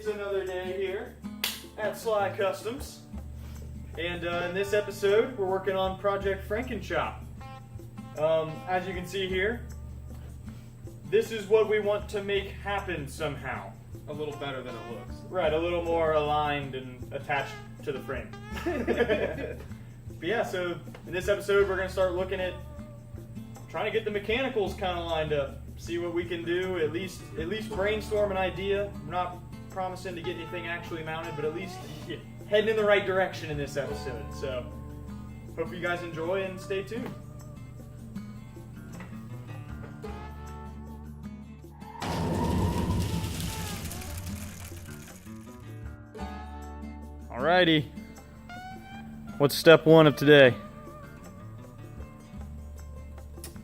It's another day here at Sly Customs, and in this episode we're working on Project Frankenchop. As you can see here, this is what we want to make happen somehow. A little better than it looks. Right, a little more aligned and attached to the frame. But yeah, so in this episode we're going to start looking at trying to get the mechanicals kind of lined up, see what we can do, at least brainstorm an idea. I'm not promising to get anything actually mounted, but at least heading in the right direction in this episode. So hope you guys enjoy and stay tuned. Alrighty, what's step one of today?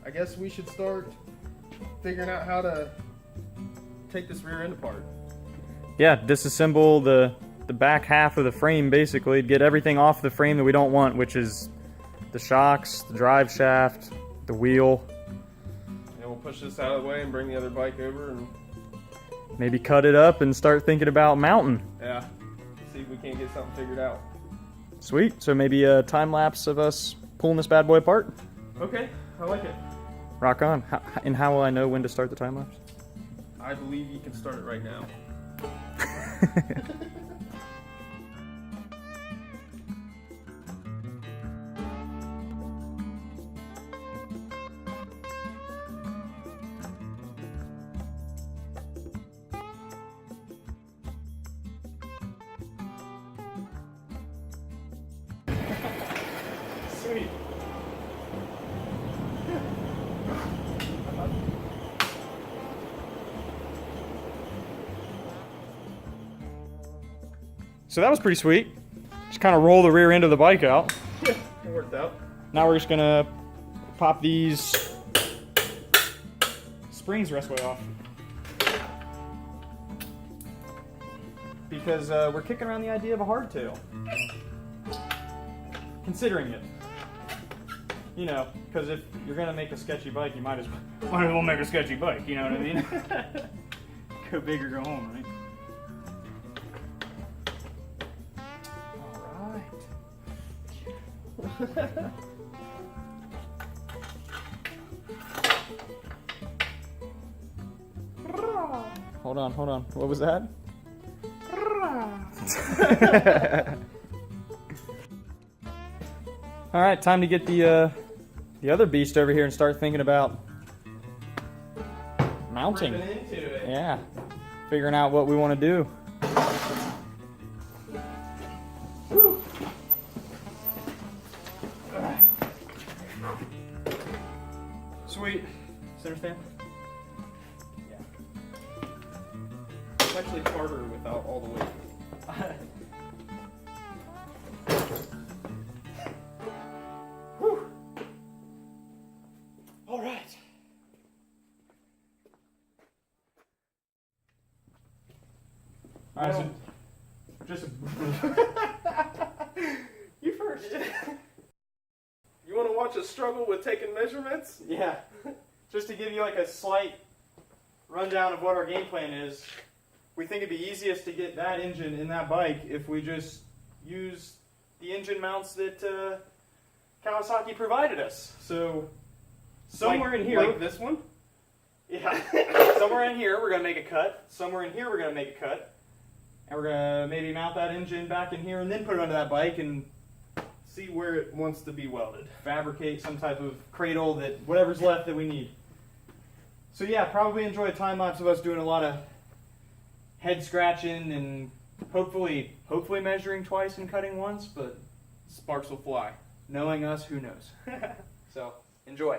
I guess we should start figuring out how to take this rear end apart. Yeah, disassemble the back half of the frame, basically. Get everything off the frame that we don't want, which is the shocks, the drive shaft, the wheel. And we'll push this out of the way and bring the other bike over and maybe cut it up and start thinking about mounting. yeah, see if we can't get something figured out. Sweet, so maybe a time lapse of us pulling this bad boy apart? Okay, I like it. Rock on. And how will I know when to start the time lapse? I believe you can start it right now. Sweet. So that was pretty sweet. Just kind of roll the rear end of the bike out. Yeah, it worked out. Now we're just gonna pop these springs the rest of the way off. Because we're kicking around the idea of a hardtail. Considering it. You know, because if you're gonna make a sketchy bike, you might as well make a sketchy bike, you know what I mean? Go big or go home, right? Hold on. What was that? All right, time to get the other beast over here and start thinking about mounting. Ripping into it. Yeah, figuring out what we want to do. Woo. Sweet. Center stand? Yeah. It's actually harder without all the weight. Whew. All right. All right, so just you first. You want to watch us struggle with taking measurements? Yeah. Just to give you like a slight rundown of what our game plan is, we think it'd be easiest to get that engine in that bike if we just use the engine mounts that Kawasaki provided us. So somewhere in here, like this one? yeah, somewhere in here we're gonna make a cut. Somewhere in here we're gonna make a cut, and we're gonna maybe mount that engine back in here and then put it onto that bike and See where it wants to be welded. fabricate some type of cradle that whatever's left that we need. So yeah, probably enjoy a time lapse of us doing a lot of head scratching and hopefully measuring twice and cutting once, but Sparks will fly. knowing us, who knows? So enjoy.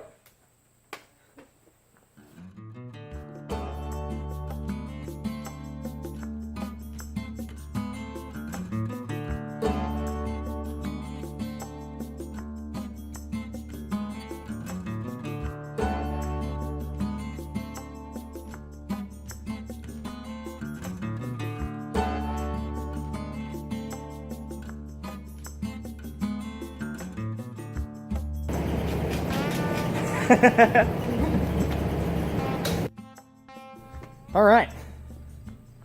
All right.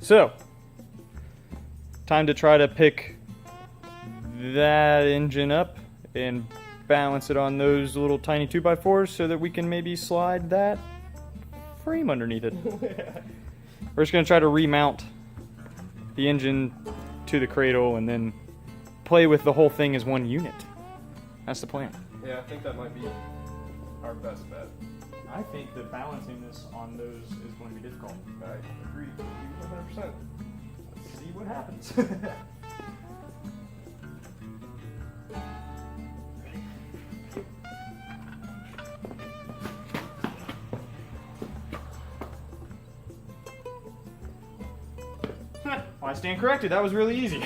So, time to try to pick that engine up and balance it on those little tiny 2x4s so that we can maybe slide that frame underneath it. We're just gonna try to remount the engine to the cradle and then play with the whole thing as one unit. That's the plan. Yeah, I think that might be our best bet. I think that balancing this on those is going to be difficult. I agree. 100%. Let's see what happens. Well, I stand corrected. That was really easy.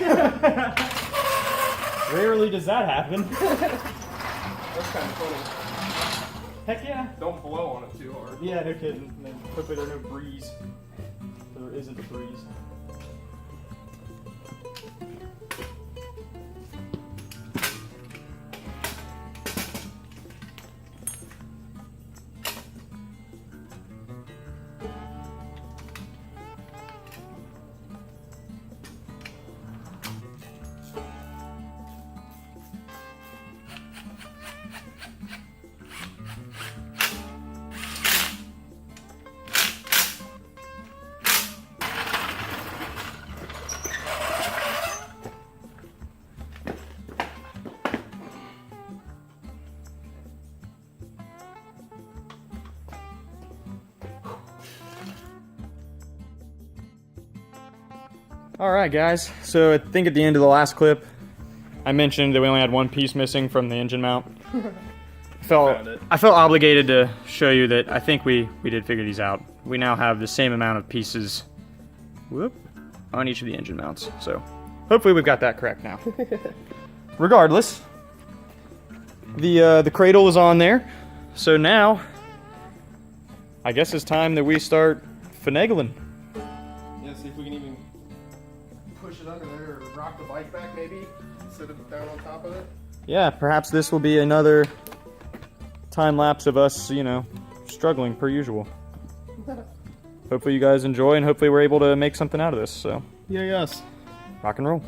Rarely does that happen. That's kind of funny. Heck yeah. Don't blow on it too hard. Yeah, no kidding. And then hopefully there's no breeze. There isn't a breeze. Alright guys, so I think at the end of the last clip, I mentioned that we only had one piece missing from the engine mount. I felt obligated to show you that I think we did figure these out. We now have the same amount of pieces on each of the engine mounts, so hopefully we've got that correct now. Regardless, the cradle is on there, so now I guess it's time that we start finagling. Yeah, see if we can even push it under there or rock the bike back maybe, sit it down on top of it. Yeah, perhaps this will be another time lapse of us, you know, struggling per usual. Hopefully you guys enjoy and hopefully we're able to make something out of this, so. Yeah, yes. Rock and roll.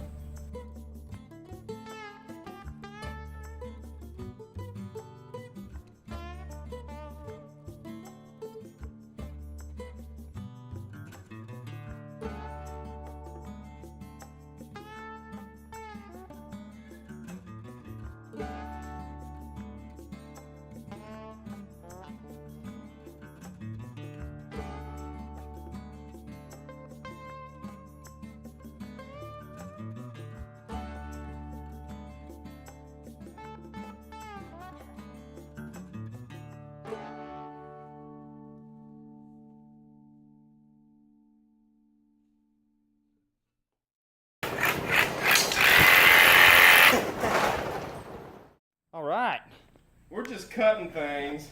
Alright. We're just cutting things.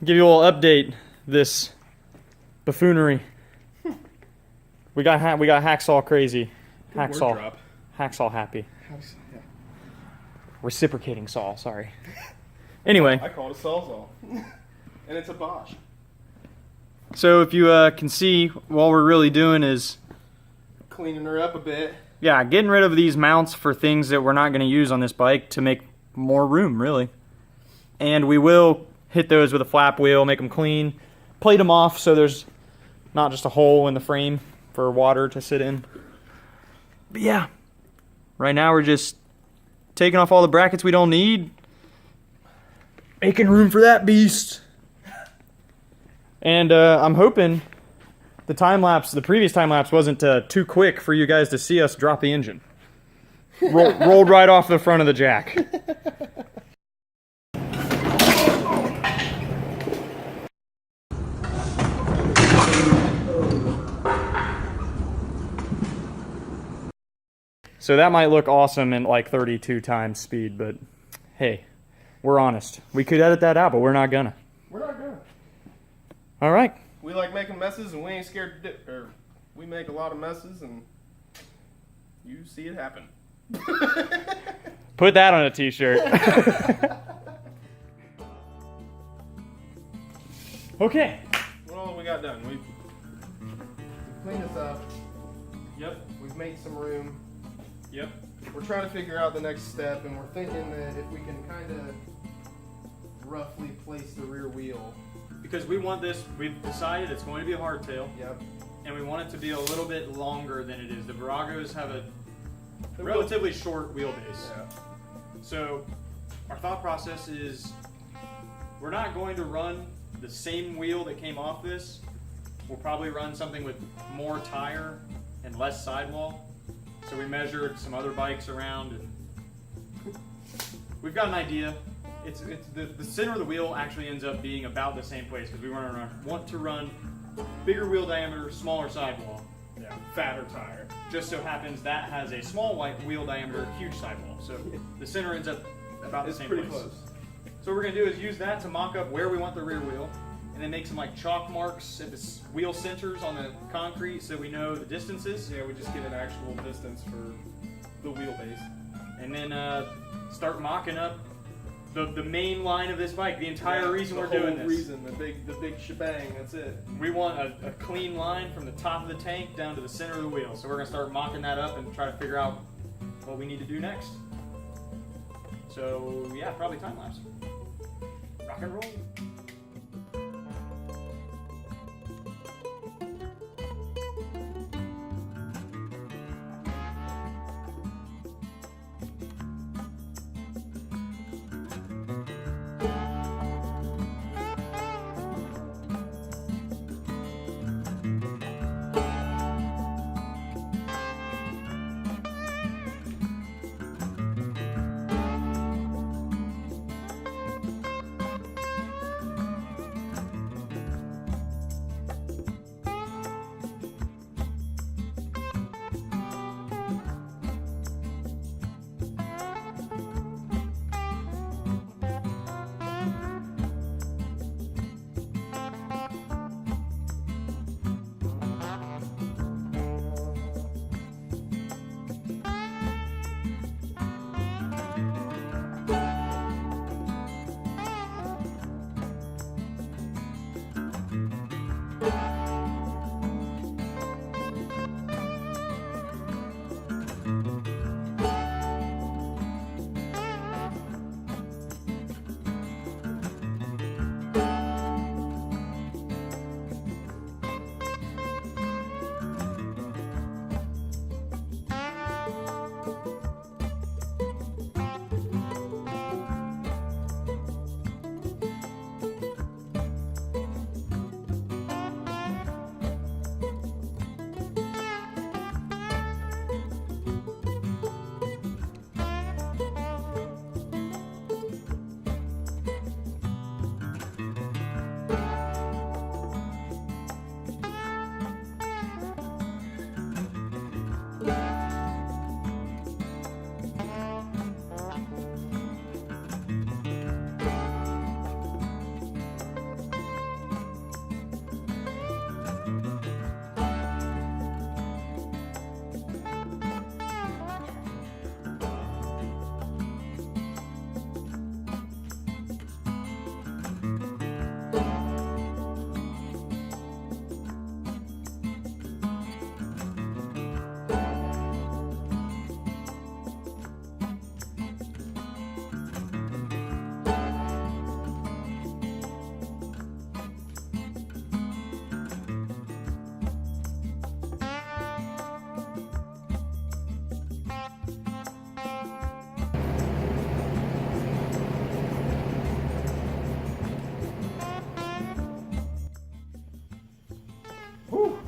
Give you a little update, this buffoonery. We got hacksaw crazy. Hacksaw happy. Yeah. Reciprocating saw, sorry. Anyway. I call it a Sawzall. And it's a Bosch. So if you can see, what we're really doing is Cleaning her up a bit. yeah, getting rid of these mounts for things that we're not going to use on this bike to make more room, really. And we will hit those with a flap wheel, make them clean, plate them off so there's not just a hole in the frame for water to sit in. But yeah, right now we're just taking off all the brackets we don't need, making room for that beast. And I'm hoping the previous time lapse wasn't too quick for you guys to see us drop the engine. Rolled right off the front of the jack. So that might look awesome in like 32 times speed, but hey, we're honest. We could edit that out, but we're not gonna. We're not gonna. All right. We like making messes and we ain't scared to do, or we make a lot of messes and you see it happen. Put that on a t-shirt. Okay. What all have we got done? We've cleaned this up. Yep. We've made some room. Yep. We're trying to figure out the next step, and we're thinking that if we can kind of roughly place the rear wheel. Because we want this, we've decided it's going to be a hardtail. Yep. And we want it to be a little bit longer than it is. The Viragos have a The relatively short wheelbase. Yeah. So our thought process is we're not going to run the same wheel that came off this. We'll probably run something with more tire and less sidewall. So we measured some other bikes around and we've got an idea. It's the center of the wheel actually ends up being about the same place because we want to run bigger wheel diameter, smaller sidewall. Yeah. Fatter tire. Just so happens that has a small wheel diameter, huge sidewall. So the center ends up about the same place. It's pretty close. So what we're gonna do is use that to mock up where we want the rear wheel, and then make some like chalk marks at the wheel centers on the concrete so we know the distances. Yeah, we just get an actual distance for the wheelbase. And then start mocking up the main line of this bike. The entire reason we're doing this. Reason, the big shebang. That's it. We want a clean line from the top of the tank down to the center of the wheel. So we're gonna start mocking that up and try to figure out what we need to do next. So yeah, probably time lapse. Rock and roll.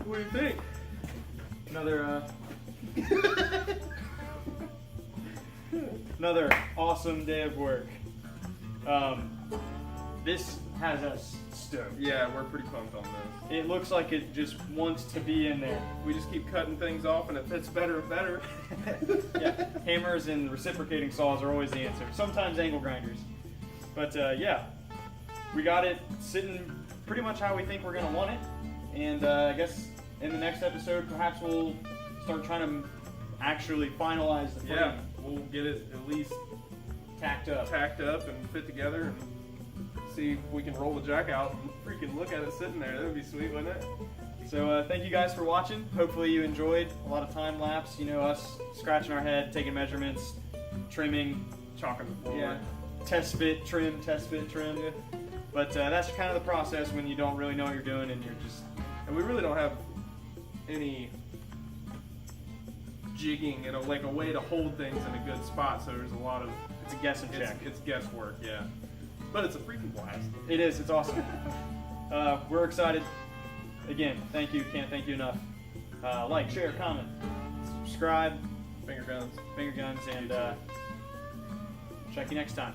What do you think? Another awesome day of work. This has us stoked. Yeah, we're pretty pumped on this. It looks like it just wants to be in there. We just keep cutting things off and it fits better and better. Yeah, hammers and reciprocating saws are always the answer. Sometimes angle grinders. But yeah, we got it sitting pretty much how we think we're going to want it. And I guess in the next episode, perhaps we'll start trying to actually finalize the frame. Yeah, we'll get it at least tacked up and fit together and see if we can roll the jack out and freaking look at it sitting there. That would be sweet, wouldn't it? So thank you guys for watching. Hopefully you enjoyed a lot of time lapse. You know, us scratching our head, taking measurements, trimming, Chalking the floor. yeah, test fit, trim, test fit, trim. But that's kind of the process when you don't really know what you're doing and you're just. And we really don't have any jigging, like a way to hold things in a good spot. So there's a lot of It's a guess and check. it's guesswork, yeah. But it's a freaking blast. It is. It's awesome. We're excited. Again, thank you. Can't thank you enough. Like, share, comment, subscribe, Finger guns. finger guns, and check you next time.